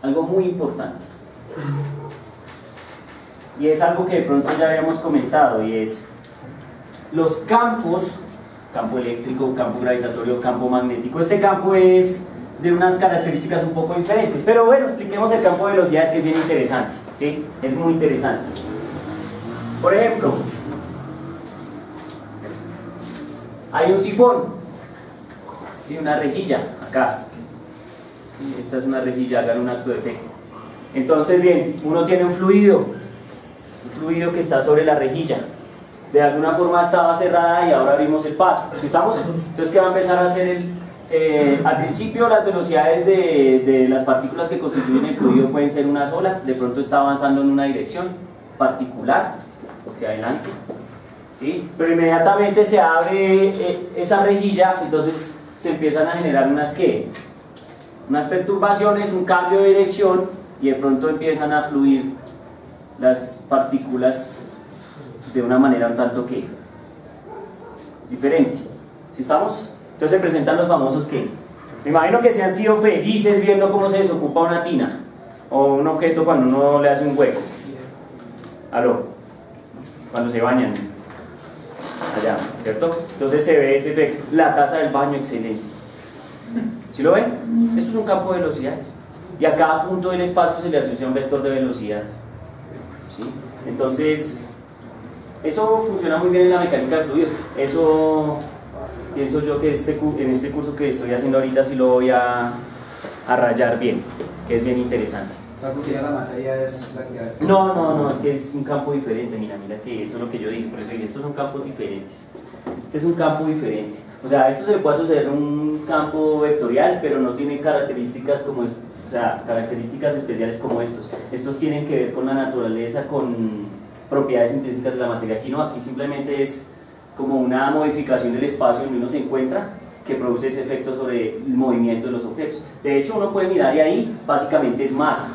algo muy importante. Y es algo que de pronto ya habíamos comentado, y es los campos, campo eléctrico, campo gravitatorio, campo magnético. Este campo es de unas características un poco diferentes, pero bueno, expliquemos el campo de velocidades, que es bien interesante, ¿sí? Es muy interesante. Por ejemplo, hay un sifón, ¿sí? Una rejilla, acá. ¿Sí? Esta es una rejilla, hagan un acto de fe. Entonces, bien, uno tiene un fluido que está sobre la rejilla. De alguna forma estaba cerrada y ahora abrimos el paso. ¿Estamos? Entonces, ¿qué va a empezar a hacer al principio las velocidades de las partículas que constituyen el fluido pueden ser una sola, de pronto está avanzando en una dirección particular, hacia adelante, ¿sí? Pero inmediatamente se abre esa rejilla, entonces se empiezan a generar unas perturbaciones, un cambio de dirección, y de pronto empiezan a fluir las partículas de una manera un tanto que diferente. ¿Sí estamos? Entonces se presentan los famosos que, me imagino que se han sido felices viendo cómo se desocupa una tina o un objeto cuando uno le hace un hueco. ¿Aló? Cuando se bañan allá, ¿cierto? Entonces se ve ese efecto, la taza del baño, excelente. ¿Sí lo ven? Esto es un campo de velocidades, y a cada punto del espacio se le asocia un vector de velocidad, ¿sí? Entonces eso funciona muy bien en la mecánica de fluidos. Eso pienso yo que en este curso que estoy haciendo ahorita sí lo voy a rayar bien, que es bien interesante. La materia es la que... No, es que es un campo diferente. Mira que eso es lo que yo dije, por eso dije, estos son campos diferentes. Este es un campo diferente. O sea, esto se le puede asociar a un campo vectorial, pero no tiene características como esto, o sea, características especiales como estos. Estos tienen que ver con la naturaleza, con propiedades intrínsecas de la materia. Aquí no, aquí simplemente es como una modificación del espacio donde uno se encuentra, que produce ese efecto sobre el movimiento de los objetos. De hecho, uno puede mirar y ahí básicamente es masa.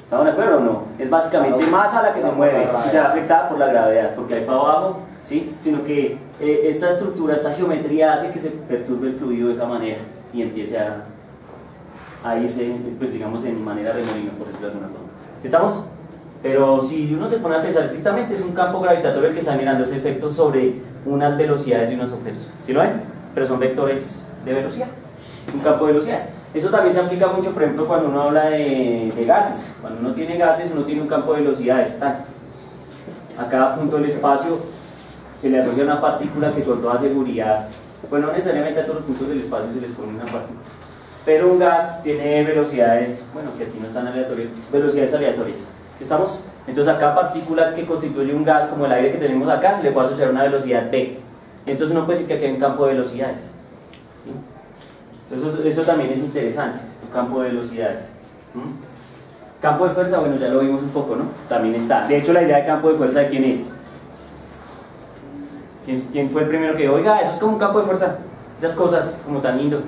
¿Estamos de acuerdo o no? Es básicamente masa la que se mueve y se ve afectada por la gravedad, porque hay para abajo, ¿sí? Sino que esta estructura, esta geometría hace que se perturbe el fluido de esa manera y empiece a irse, pues digamos, en manera remolino, por decirlo de alguna forma. ¿Estamos? Pero si uno se pone a pensar estrictamente, es un campo gravitatorio el que está generando ese efecto sobre unas velocidades de unos objetos. ¿Sí lo ven? Pero son vectores de velocidad, un campo de velocidades. Eso también se aplica mucho, por ejemplo, cuando uno habla de gases. Cuando uno tiene gases, uno tiene un campo de velocidades tal. A cada punto del espacio se le asocia una partícula que con toda seguridad, pues no necesariamente a todos los puntos del espacio se les pone una partícula, pero un gas tiene velocidades, bueno, que aquí no están aleatorias, velocidades aleatorias. ¿Sí estamos? Entonces a cada partícula que constituye un gas, como el aire que tenemos acá, se le puede asociar una velocidad v. Entonces uno puede decir que aquí hay un campo de velocidades, ¿sí? Entonces eso también es interesante, un campo de velocidades. Campo de fuerza, bueno, ya lo vimos un poco, ¿no? También está. De hecho, la idea de campo de fuerza, ¿de quién es? ¿Quién fue el primero que dijo, oiga, eso es como un campo de fuerza? Esas cosas, como tan lindo.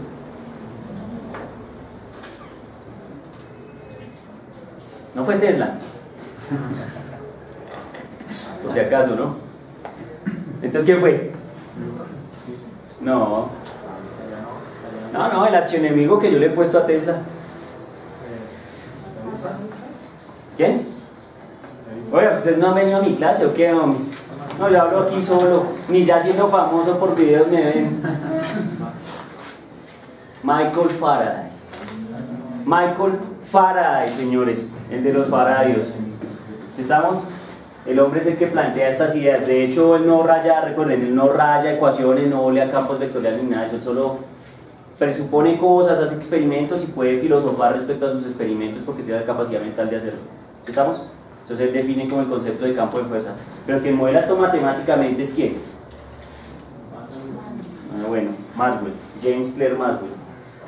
No fue Tesla. Por si acaso, ¿no? Entonces, ¿quién fue? No, el archienemigo que yo le he puesto a Tesla. ¿Quién? Oiga, ¿ustedes no han venido a mi clase o qué, hombre? No, yo hablo aquí solo, ni ya siendo famoso por videos me ven. Michael Faraday, señores, el de los Faradayos. ¿Sí estamos? El hombre es el que plantea estas ideas. De hecho, él no raya, recuerden, él no raya ecuaciones, no volea campos vectoriales ni nada de eso. Él solo presupone cosas, hace experimentos y puede filosofar respecto a sus experimentos porque tiene la capacidad mental de hacerlo. ¿Sí estamos? Entonces él define como el concepto de campo de fuerza. Pero quien modela esto matemáticamente es ¿quién? Bueno, Maxwell, James Clerk Maxwell.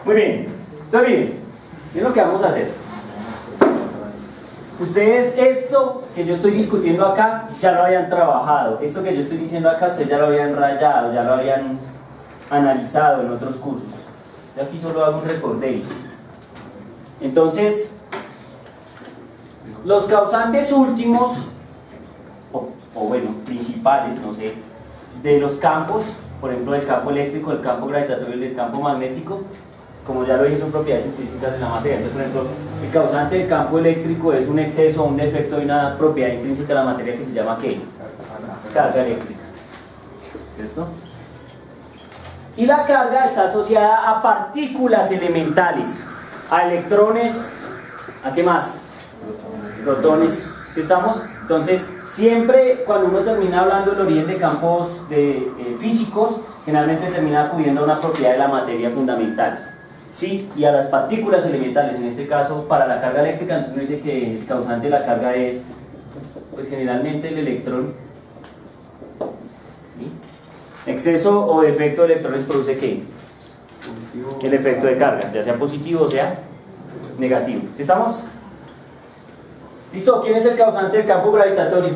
Muy bien, entonces miren, ¿qué es lo que vamos a hacer? Ustedes esto que yo estoy discutiendo acá ya lo habían trabajado, esto que yo estoy diciendo acá ustedes ya lo habían rayado, ya lo habían analizado en otros cursos. Yo aquí solo hago un recorderis. Entonces, los causantes últimos, o bueno, principales, no sé, de los campos, por ejemplo del campo eléctrico, del campo gravitatorio y del campo magnético, como ya lo dije, son propiedades intrínsecas de la materia. Entonces, por ejemplo, el causante del campo eléctrico es un exceso o un defecto de una propiedad intrínseca de la materia que se llama ¿qué? Carga eléctrica, ¿cierto? Y la carga está asociada a partículas elementales, a electrones, ¿a qué más? Protones, ¿sí estamos? Entonces, siempre cuando uno termina hablando del origen de campos físicos, generalmente termina acudiendo a una propiedad de la materia fundamental, ¿sí? Y a las partículas elementales, en este caso para la carga eléctrica, entonces uno dice que el causante de la carga es, pues generalmente el electrón, ¿sí? Exceso o defecto de electrones produce ¿qué? El efecto de carga, ya sea positivo o sea negativo, ¿sí estamos? ¿Listo? ¿Quién es el causante del campo gravitatorio?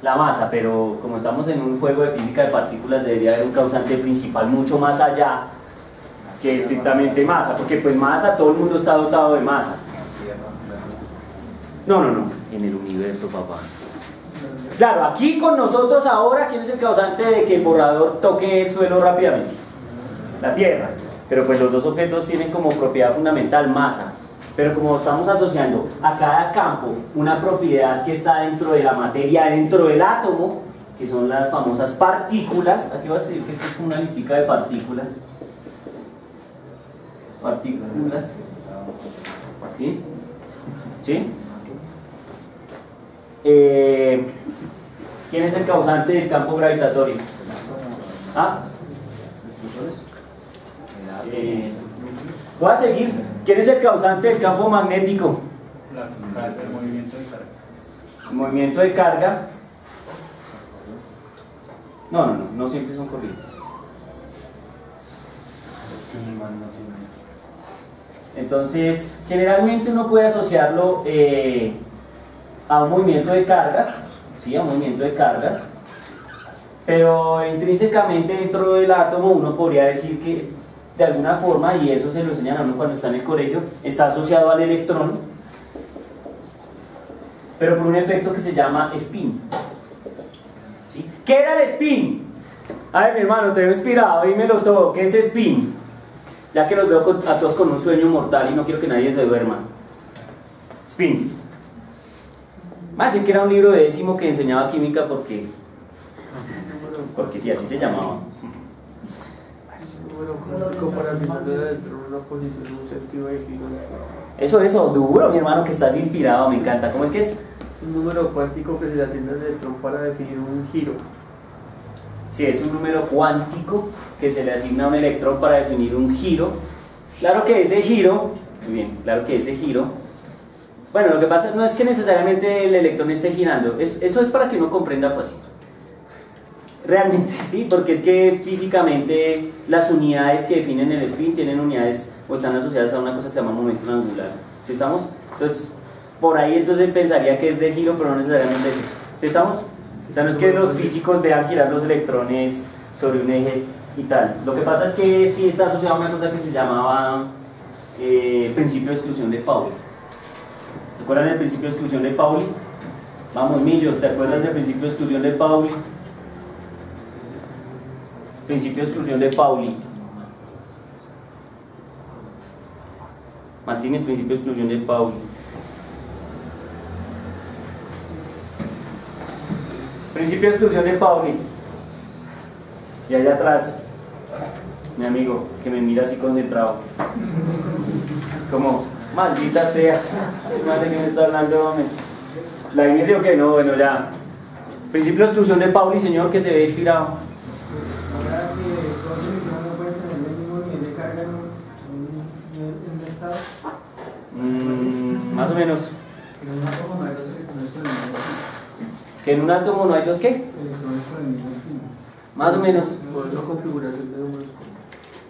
La masa, pero como estamos en un juego de física de partículas debería haber un causante principal mucho más allá que estrictamente masa, porque pues masa, todo el mundo está dotado de masa. No, en el universo, papá. Claro, aquí con nosotros ahora, ¿quién es el causante de que el borrador toque el suelo rápidamente? La Tierra, pero pues los dos objetos tienen como propiedad fundamental masa. Pero como estamos asociando a cada campo una propiedad que está dentro de la materia, dentro del átomo, que son las famosas partículas, aquí voy a escribir que esto es como una listica de partículas. Partículas. ¿Sí? ¿Sí? ¿Quién es el causante del campo gravitatorio? ¿Ah? Voy a seguir. ¿Quién es el causante del campo magnético? El movimiento de carga. El movimiento de carga. No siempre son corrientes. Entonces, generalmente uno puede asociarlo a un movimiento de cargas, ¿sí? A un movimiento de cargas, pero intrínsecamente dentro del átomo uno podría decir que de alguna forma, y eso se lo enseñan a uno cuando está en el colegio, está asociado al electrón, pero por un efecto que se llama spin, ¿sí? ¿Qué era el spin? A ver, mi hermano, te veo inspirado, dímelo todo. ¿Qué es spin? Ya que los veo a todos con un sueño mortal y no quiero que nadie se duerma. Spin. Más decir que era un libro de décimo que enseñaba química porque sí, así se llamaba. Eso, duro, mi hermano, que estás inspirado, me encanta. ¿Cómo es que es? Un número cuántico que se le asigna al electrón para definir un giro. Sí, es un número cuántico que se le asigna a un electrón para definir un giro. Claro que ese giro, muy bien, claro que ese giro, bueno, lo que pasa no es que necesariamente el electrón esté girando, eso es para que uno comprenda fácil. Realmente, sí, porque es que físicamente las unidades que definen el spin tienen unidades o están asociadas a una cosa que se llama momento angular. ¿Sí estamos? Entonces, por ahí entonces pensaría que es de giro, pero no necesariamente es eso. ¿Sí estamos? O sea, no es que los físicos vean girar los electrones sobre un eje y tal. Lo que pasa es que sí está asociado a una cosa que se llamaba principio de exclusión de Pauli. ¿Te acuerdan del principio de exclusión de Pauli? Vamos, Millos, ¿te acuerdas del principio de exclusión de Pauli? Principio de exclusión de Pauli. Martínez, principio de exclusión de Pauli. Principio de exclusión de Pauli. Y allá atrás, mi amigo, que me mira así concentrado. Como, maldita sea. Madre que me está hablando, ¿la digo que no? Bueno, ya. Principio de exclusión de Pauli, señor, que se ve inspirado. Más o menos. ¿Que en un átomo no hay dos qué? Más o menos.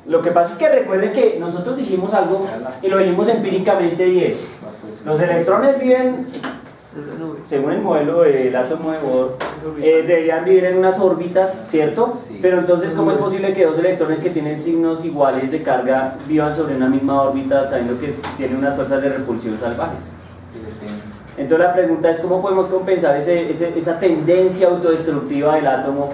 Lo que pasa es que recuerden que nosotros dijimos algo y lo dijimos empíricamente y es: los electrones viven, según el modelo del átomo de Bohr, deberían vivir en unas órbitas, ¿cierto? Pero entonces, ¿cómo es posible que dos electrones que tienen signos iguales de carga vivan sobre una misma órbita sabiendo que tienen unas fuerzas de repulsión salvajes? Entonces la pregunta es: ¿cómo podemos compensar esa tendencia autodestructiva del átomo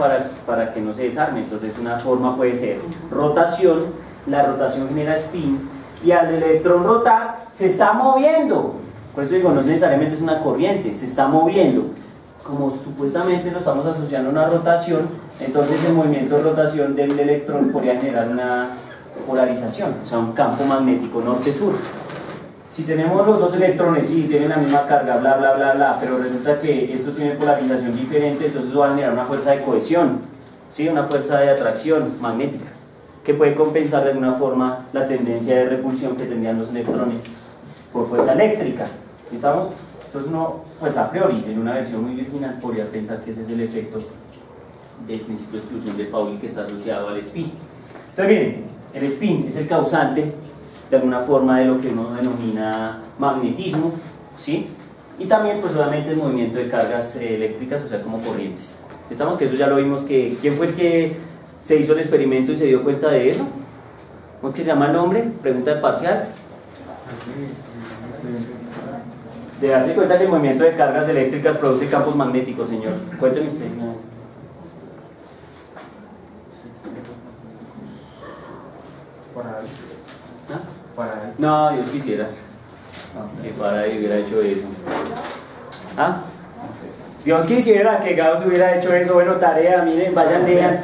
para que no se desarme? Entonces una forma puede ser rotación, la rotación genera spin, y al electrón rotar se está moviendo. Por eso digo, no necesariamente es una corriente, se está moviendo. Como supuestamente lo estamos asociando a una rotación, entonces el movimiento de rotación del electrón podría generar una polarización, o sea, un campo magnético norte-sur. Si tenemos los dos electrones, sí, tienen la misma carga, bla, bla, bla, bla, pero resulta que estos tienen polarización diferente, entonces eso va a generar una fuerza de cohesión, ¿sí? Una fuerza de atracción magnética, que puede compensar de alguna forma la tendencia de repulsión que tendrían los electrones por fuerza eléctrica. ¿Sí estamos? Entonces uno, pues a priori, en una versión muy virginal, podría pensar que ese es el efecto del principio de exclusión de Pauli que está asociado al spin. Entonces miren, el spin es el causante de alguna forma de lo que uno denomina magnetismo, ¿sí? Y también pues obviamente el movimiento de cargas eléctricas, o sea como corrientes. Estamos que eso ya lo vimos, que ¿quién fue el que se hizo el experimento y se dio cuenta de eso? ¿Cómo es que se llama el nombre? Pregunta de parcial. De darse cuenta que el movimiento de cargas eléctricas produce campos magnéticos, señor. Cuénteme usted. No, Dios quisiera que Faraday hubiera hecho eso. ¿Ah? Dios quisiera que Gauss hubiera hecho eso. Bueno, tarea, miren, vayan, lean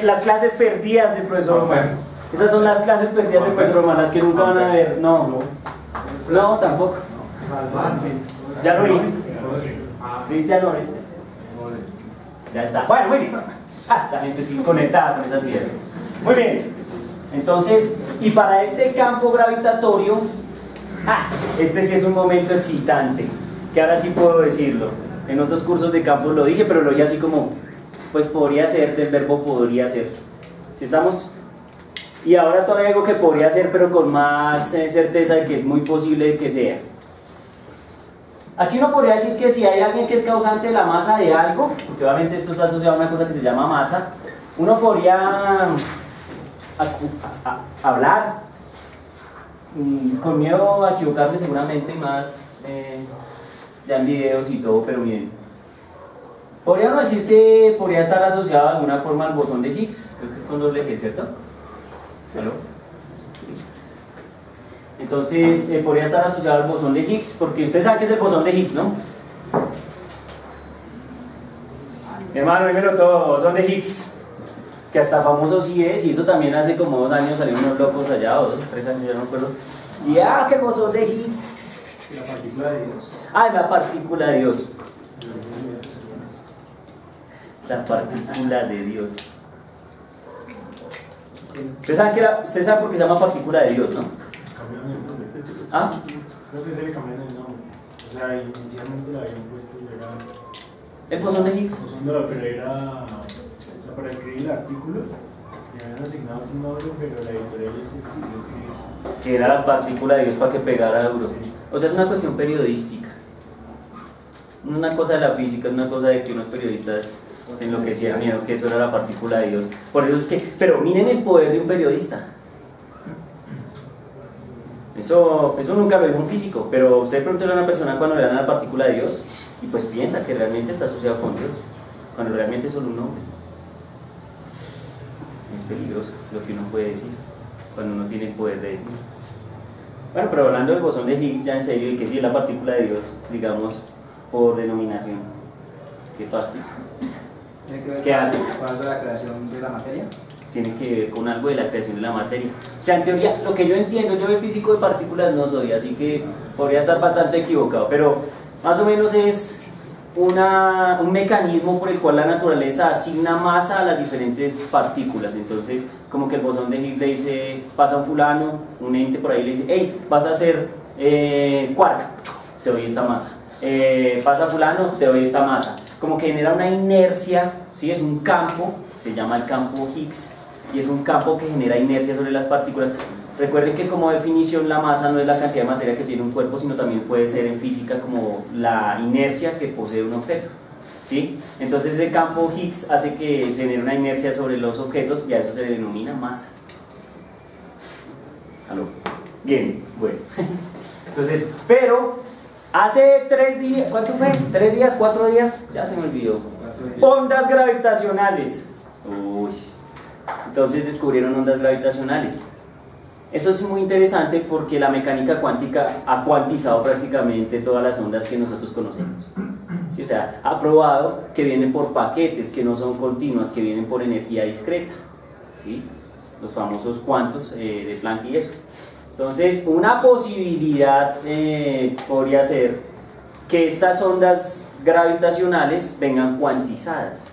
las clases perdidas del profesor Román. Esas son las clases perdidas del profesor Román, las que nunca van a ver. No, tampoco. Ya lo vi. Cristian Oreste. Ya está. Bueno, muy bien. Hasta gente sí conectada con esas ideas. Muy bien. Entonces, y para este campo gravitatorio, este sí es un momento excitante, que ahora sí puedo decirlo. En otros cursos de campo lo dije, pero lo dije así como, pues podría ser, del verbo podría ser. ¿Sí estamos? Y ahora todavía digo que podría ser, pero con más certeza de que es muy posible que sea. Aquí uno podría decir que si hay alguien que es causante de la masa de algo, porque obviamente esto está asociado a una cosa que se llama masa, uno podría hablar, con miedo a equivocarme seguramente más ya en videos y todo, pero miren, podríamos decir que podría estar asociado de alguna forma al bosón de Higgs, creo que es con doble G, ¿cierto? ¿Aló? Entonces podría estar asociado al bosón de Higgs, porque ustedes saben que es el bosón de Higgs, ¿no? Hermano, dímelo todo, bosón de Higgs, que hasta famoso sí es, y eso también hace como 2 años salieron unos locos allá, o 2 o 3 años, ya no me acuerdo. Y que el bosón de Higgs. La partícula de Dios. La partícula de Dios. La partícula de Dios. Ustedes saben por qué se llama partícula de Dios, ¿no? Cambiaron el nombre. Creo que se le cambiaron el nombre. O sea, inicialmente le habían puesto, era ¿El bosón de Higgs? pero era, o sea, para escribir el artículo le habían asignado un nombre, pero la editorial les decidió Que era la partícula de Dios para que pegara duro. Sí. O sea, es una cuestión periodística. Una cosa de la física, es una cosa de que unos periodistas se enloquecieron, miedo que eso era la partícula de Dios. Por eso es que, pero miren el poder de un periodista. Eso nunca lo dijo un físico, pero usted pregúntale a una persona cuando le dan la partícula de Dios y pues piensa que realmente está asociado con Dios, cuando realmente es solo un nombre. Es peligroso lo que uno puede decir cuando uno tiene el poder de decir. Bueno, pero hablando del bosón de Higgs ya en serio, y que sí es la partícula de Dios, digamos, por denominación. ¿Qué pasa? ¿Qué hace? ¿Cuál es la creación de la materia? Tiene que ver con algo de la creación de la materia. O sea, en teoría, lo que yo entiendo, yo de físico de partículas no soy, así que podría estar bastante equivocado, pero más o menos es un mecanismo por el cual la naturaleza asigna masa a las diferentes partículas. Entonces, como que el bosón de Higgs le dice, pasa un fulano, un ente por ahí le dice, hey, vas a ser quark, te doy esta masa. Pasa fulano, te doy esta masa. Como que genera una inercia, ¿sí? Es un campo, se llama el campo Higgs, y es un campo que genera inercia sobre las partículas. Recuerden que como definición la masa no es la cantidad de materia que tiene un cuerpo, sino también puede ser en física como la inercia que posee un objeto, ¿sí? Entonces ese campo Higgs hace que se genere una inercia sobre los objetos y a eso se denomina masa. ¿Aló? Bien, bueno. Entonces, pero hace 3 días, ¿cuánto fue? ¿3 días? ¿4 días? Ya se me olvidó. Ondas gravitacionales. Uy. Entonces descubrieron ondas gravitacionales. Eso es muy interesante porque la mecánica cuántica ha cuantizado prácticamente todas las ondas que nosotros conocemos. ¿Sí? O sea, ha probado que vienen por paquetes, que no son continuas, que vienen por energía discreta. ¿Sí? Los famosos cuantos de Planck y eso. Entonces, una posibilidad podría ser que estas ondas gravitacionales vengan cuantizadas.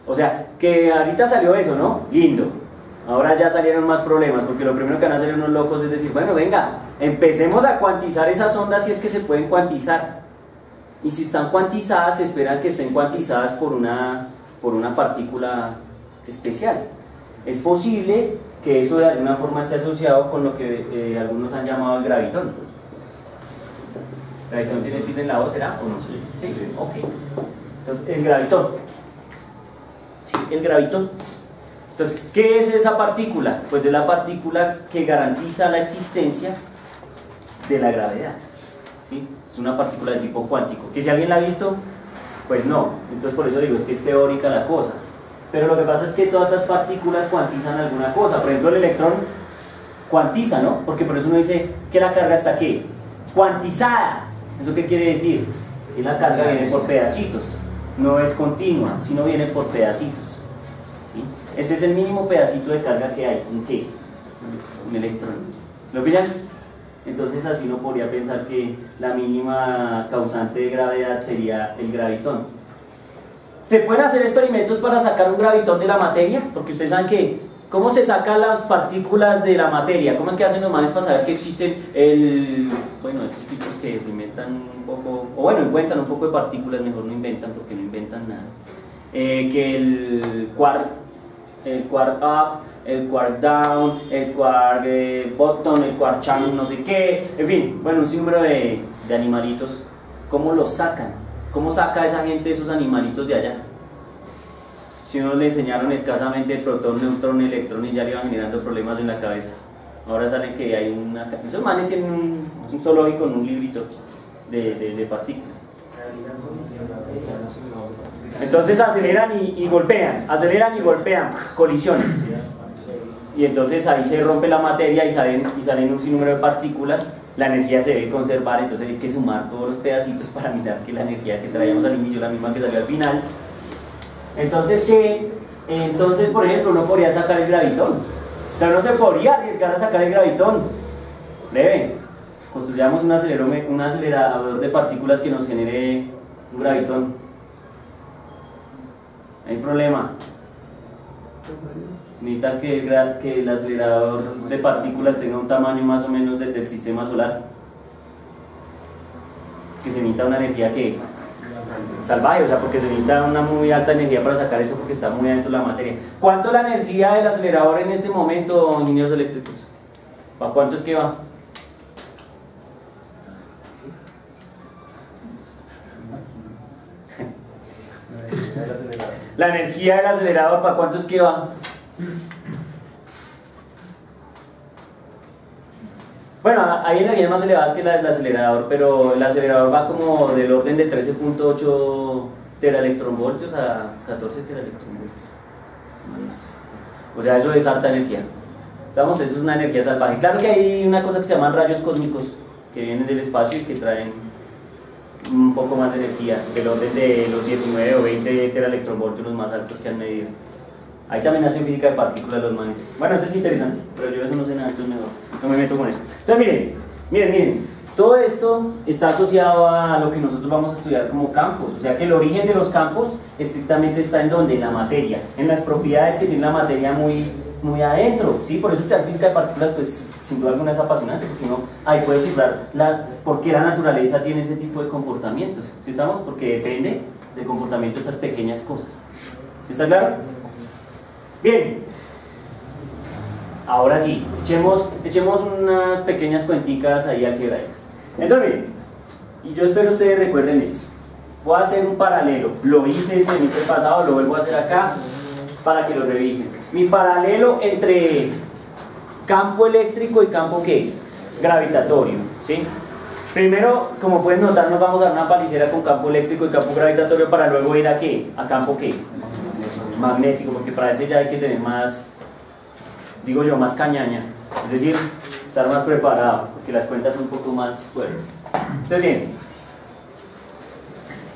O sea, que ahorita salió eso, ¿no? Lindo. Ahora ya salieron más problemas, porque lo primero que van a hacer unos locos es decir, bueno, venga, empecemos a cuantizar esas ondas si es que se pueden cuantizar. Y si están cuantizadas, se esperan que estén cuantizadas por una partícula especial. Es posible que eso de alguna forma esté asociado con lo que algunos han llamado el gravitón. ¿El gravitón tiene tilde en la O, será o no? Sí, ok. Entonces, el gravitón. Sí, el gravitón. Entonces, ¿qué es esa partícula? Pues es la partícula que garantiza la existencia de la gravedad. ¿Sí? Es una partícula de tipo cuántico. ¿Que si alguien la ha visto? Pues no. Entonces por eso digo, es que es teórica la cosa. Pero lo que pasa es que todas estas partículas cuantizan alguna cosa. Por ejemplo, el electrón cuantiza, ¿no? Porque por eso uno dice que la carga está ¿qué? Cuantizada. ¿Eso qué quiere decir? Que la carga viene por pedacitos. No es continua, sino viene por pedacitos. ¿Sí? Ese es el mínimo pedacito de carga que hay. ¿Un qué? Un electrón. ¿Lo pillan? Entonces así uno podría pensar que la mínima causante de gravedad sería el gravitón. ¿Se pueden hacer experimentos para sacar un gravitón de la materia? Porque ustedes saben que, ¿cómo se sacan las partículas de la materia? ¿Cómo es que hacen los manes para saber que existen bueno, esos tipos que se inventan un poco, o bueno, inventan un poco de partículas, mejor no inventan porque no inventan nada. Que el quark up, el quark down, el quark bottom, el quark channel, no sé qué, en fin, bueno, un sinnúmero de animalitos. ¿Cómo los sacan? ¿Cómo saca esa gente esos animalitos de allá? Si uno le enseñaron escasamente el protón, neutrón, electrón y ya le iban generando problemas en la cabeza. Ahora sale que hay una... Esos manes tienen un zoológico con un librito de partículas. Entonces aceleran y golpean, colisiones. Y entonces ahí se rompe la materia y salen un sinnúmero de partículas. La energía se debe conservar, entonces hay que sumar todos los pedacitos para mirar que la energía que traíamos al inicio es la misma que salió al final. Entonces, por ejemplo, uno podría sacar el gravitón. O sea, uno se podría arriesgar a sacar el gravitón. Breve, construyamos un acelerador de partículas que nos genere un gravitón. No hay problema. Necesita que el acelerador de partículas tenga un tamaño más o menos del sistema solar. Que se necesita una energía que salvaje, o sea, porque se necesita una muy alta energía para sacar eso porque está muy adentro de la materia. ¿Cuánto es la energía del acelerador en este momento, ingenieros eléctricos? ¿Para cuánto es que va? La energía del acelerador, ¿para cuánto es que va? Bueno, hay energías más elevadas que la del acelerador, pero el acelerador va como del orden de 13.8 teraelectronvoltios a 14 teraelectronvoltios. O sea, eso es harta energía. Eso es una energía salvaje. Claro que hay una cosa que se llaman rayos cósmicos, que vienen del espacio y que traen un poco más de energía, del orden de los 19 o 20 teraelectronvoltios, los más altos que han medido. Ahí también hacen física de partículas los manes. Bueno, eso es interesante, pero yo eso no sé nada, entonces no me meto con eso. Entonces miren, todo esto está asociado a lo que nosotros vamos a estudiar como campos. O sea que el origen de los campos estrictamente está en ¿dónde? En la materia, en las propiedades que tiene la materia muy adentro, ¿sí? Por eso estudiar física de partículas, pues sin duda alguna es apasionante, porque uno ahí puede cifrar por qué la naturaleza tiene ese tipo de comportamientos. ¿Sí estamos? Porque depende del comportamiento de estas pequeñas cosas. ¿Sí está claro? Bien, ahora sí, echemos unas pequeñas cuenticas ahí algebraicas. Entonces miren, y yo espero ustedes recuerden esto. Voy a hacer un paralelo, lo hice el semestre pasado, lo vuelvo a hacer acá para que lo revisen. Mi paralelo entre campo eléctrico y campo ¿qué? Gravitatorio, ¿sí? Primero, como pueden notar, nos vamos a dar una palicera con campo eléctrico y campo gravitatorio para luego ir a ¿qué? A campo ¿qué? Magnético, porque para ese ya hay que tener más, digo yo, más cañaña. Es decir, estar más preparado, porque las cuentas son un poco más fuertes. Entonces bien,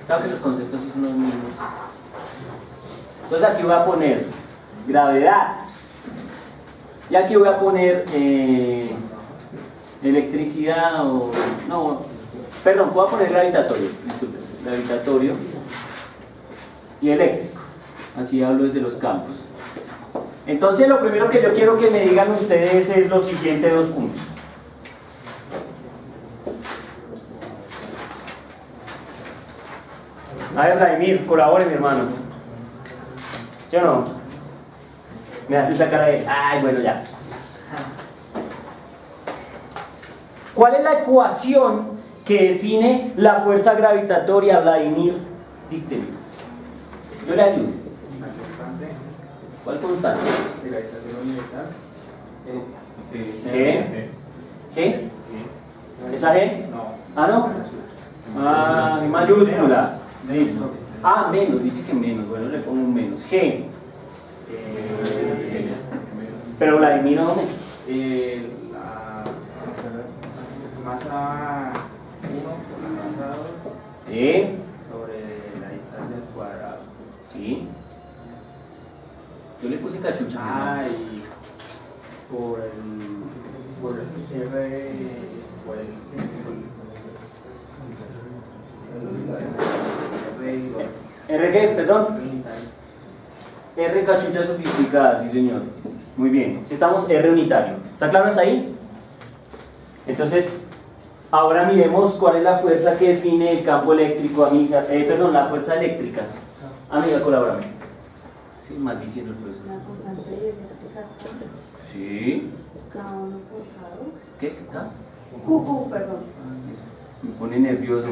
claro que los conceptos sí son los mismos. Entonces aquí voy a poner gravedad, y aquí voy a poner electricidad o... no, perdón, voy a poner gravitatorio, disculpen, gravitatorio y eléctrico, así hablo desde los campos. Entonces lo primero que yo quiero que me digan ustedes es los siguientes dos puntos. A ver, Vladimir, colabore, mi hermano. ¿Yo no? Me hace esa cara de... ay, bueno, ya. ¿Cuál es la ecuación que define la fuerza gravitatoria, Vladimir? Dícteme. Yo le ayudo. ¿Cuál constante? G. ¿G? ¿Esa G? No. ¿Ah, no? Ah, G mayúscula. Listo. Ah, menos, dice que menos. Bueno, le pongo un menos. G. Pero Vladimir, ¿dónde? La masa 1 por la masa 2 Sí. sobre la distancia al cuadrado. Sí. Yo le puse cachucha. Ah, y por el R, por el ¿R qué? Perdón. R cachucha sofisticada, sí señor. Muy bien. Si estamos R unitario. ¿Está claro hasta ahí? Entonces, ahora miremos cuál es la fuerza que define el campo eléctrico, amiga. Perdón, la fuerza eléctrica. Amiga, colabórame. Sí, maldiciendo el profesor. La constante de eléctrica. Sí. K1 por K2. ¿Qué? ¿Qué? QQ, perdón. Me pone nervioso.